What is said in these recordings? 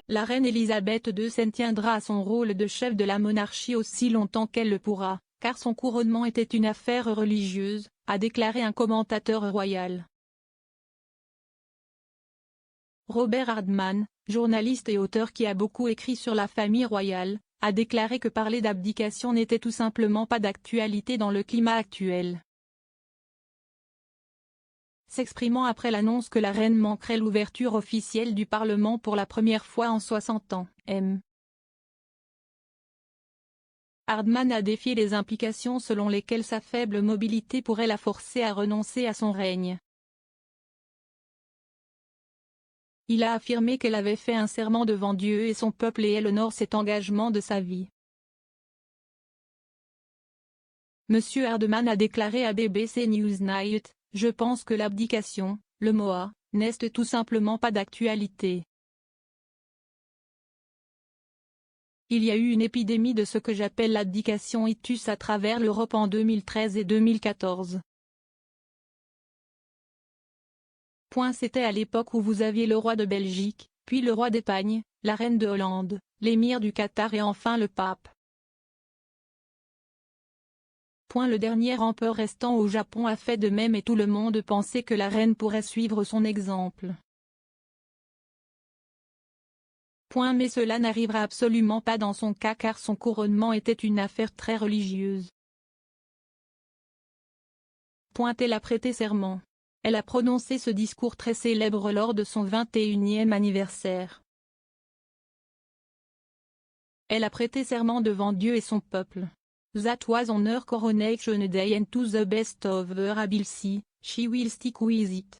La reine Elisabeth II s'en tiendra à son rôle de chef de la monarchie aussi longtemps qu'elle le pourra, car son couronnement était une affaire religieuse, a déclaré un commentateur royal. Robert Hardman, journaliste et auteur qui a beaucoup écrit sur la famille royale, a déclaré que parler d'abdication n'était tout simplement pas d'actualité dans le climat actuel. S'exprimant après l'annonce que la reine manquerait l'ouverture officielle du Parlement pour la première fois en 60 ans, M. Hardman a défié les implications selon lesquelles sa faible mobilité pourrait la forcer à renoncer à son règne. Il a affirmé qu'elle avait fait un serment devant Dieu et son peuple et elle honore cet engagement de sa vie. M. Hardman a déclaré à BBC Newsnight: « Je pense que l'abdication, le MOA, n'est tout simplement pas d'actualité. Il y a eu une épidémie de ce que j'appelle l'abdication ictus à travers l'Europe en 2013 et 2014. C'était à l'époque où vous aviez le roi de Belgique, puis le roi d'Espagne, la reine de Hollande, l'émir du Qatar et enfin le pape. Le dernier empereur restant au Japon a fait de même et tout le monde pensait que la reine pourrait suivre son exemple. Mais cela n'arrivera absolument pas dans son cas car son couronnement était une affaire très religieuse. Elle a prêté serment. Elle a prononcé ce discours très célèbre lors de son 21e anniversaire. Elle a prêté serment devant Dieu et son peuple. That was on her coronation day and to the best of her ability, she will stick with it.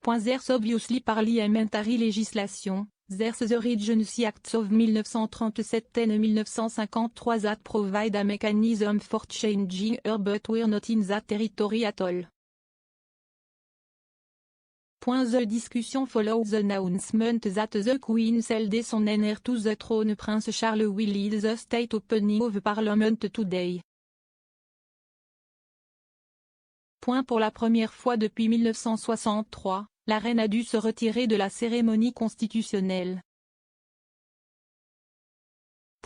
There's obviously parliamentary legislation, there's the Regency Acts of 1937 and 1953 that provide a mechanism for changing her but we're not in that territory at all. The discussion follows the announcement that the Queen celled son heir to the throne. Prince Charles will lead the state opening of Parliament today. Pour la première fois depuis 1963, la reine a dû se retirer de la cérémonie constitutionnelle.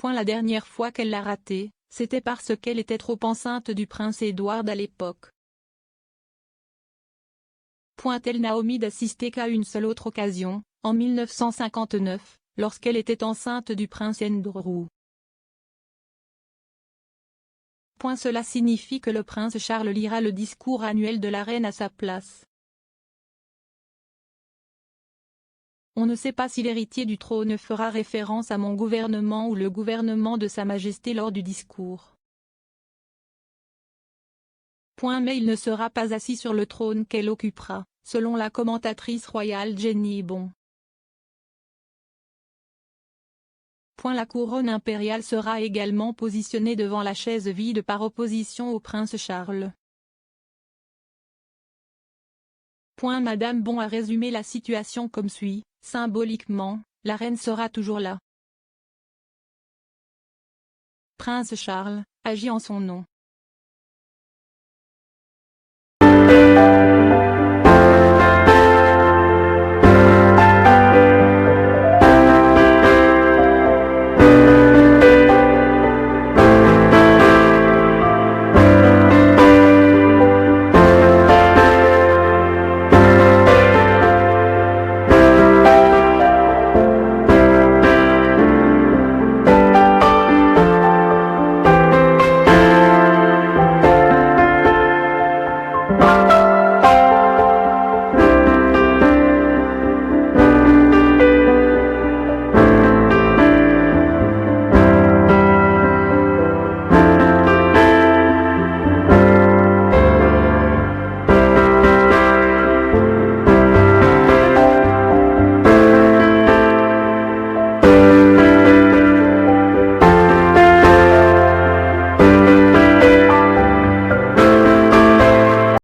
La dernière fois qu'elle l'a raté, c'était parce qu'elle était trop enceinte du prince Édouard à l'époque. Elle n'a omis d'assister qu'à une seule autre occasion, en 1959, lorsqu'elle était enceinte du prince Andrew. Cela signifie que le prince Charles lira le discours annuel de la reine à sa place. On ne sait pas si l'héritier du trône fera référence à mon gouvernement ou le gouvernement de Sa Majesté lors du discours. Mais il ne sera pas assis sur le trône qu'elle occupera, selon la commentatrice royale Jenny Bon. La couronne impériale sera également positionnée devant la chaise vide par opposition au prince Charles. Madame Bon a résumé la situation comme suit: symboliquement, la reine sera toujours là. Prince Charles agit en son nom.